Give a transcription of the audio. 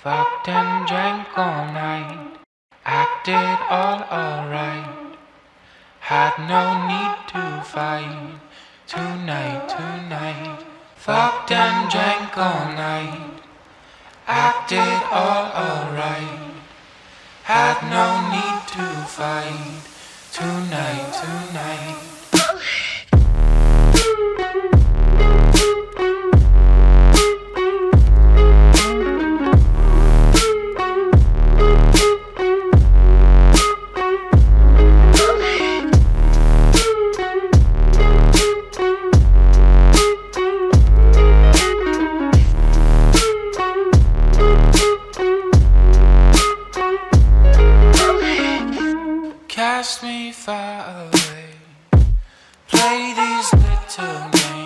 Fucked and drank all night, acted all alright. Had no need to fight tonight, tonight. Fucked and drank all night, acted all alright. Had no need to fight tonight, tonight. Cast me far away, play these little games.